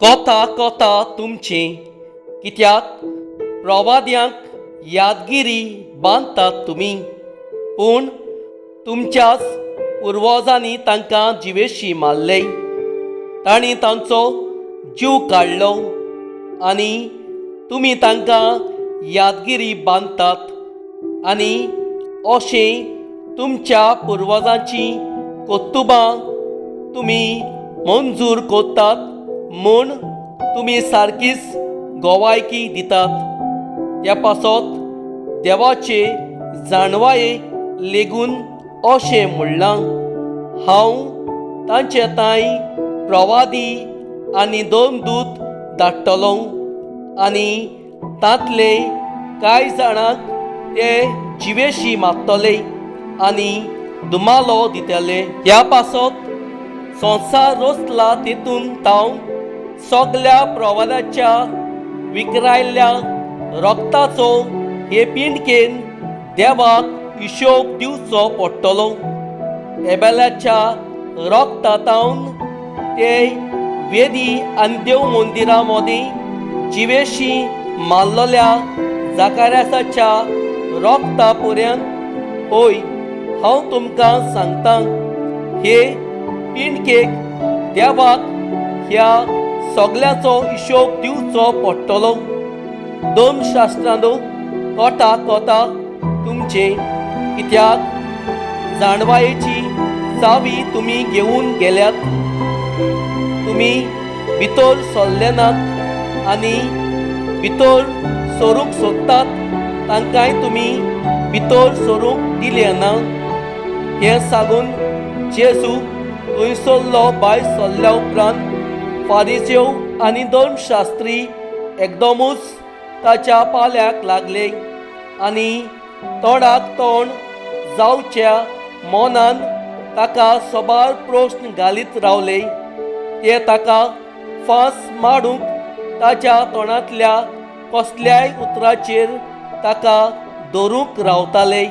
कोता कोता तुमचे कित्याक प्रवाद्यांक यादगिरी बांदतात तुमी, पूण तुमच्याच पुर्वजांनी तांकां जिवेशी मारले। तांणी तांचो जीव काडलो आनी तुमी तांकां यादगिरी बांदतात आनी अशें तुमच्या पुर्वजांची कोत्तुबां तुमी मंजूर कोत्तात म्हूण तुमी सारकीच गोवायकी दितात। त्या पासत देवाचे जाणवायेक लेगून अशें म्हणलां, हांव तांचे ताई प्रवादी आनी 2 दूत धाडटलों आनी तांतले कांय जाणांक ते जिवेशी मारतले आनी दुमालो दितले। ह्या पासत संवसार रचला तेतून तांव सगल्या प्रवादाच्या विखरायल्ल्या रक्ताचो हे पिणकेन देवाक हिशोब दिवचो पडटलो। एबेलाच्या रक्तांतावन ते वेदी आनी देव मंदिरा मदीं जिवेशी मारलेल्या जाकार्यासाच्या रक्ता पर्यंत होय, हांव तुमकां सांगतां, हे पिणकेक देवाक ह्या सगल्याचो हिशोब दिवचो पडटलो। 2 शास्त्रांनो, कोता कोता तुमचे कित्याक जाणवायेची चावी तुमी घेवन गेल्यात। तुमी भितर सरले नात आनी भितर सरूंक सोदतात तांकांय तुमी भितर सरूंक दिले ना। हें सांगून जेजू थंयसरलो भायर सरल्या उपरांत फारिसेव आनी 2 शास्त्री एकदमूच ताच्या पाल्याक लागले आनी तोंडाक तोंड जावच्या मोनान ताका सोबार प्रश्न घालीत रावले। ते ताका फांस मारूंक ताच्या तोंडांतल्या कसल्याय उतराचेर ताका धरूंक रावताले।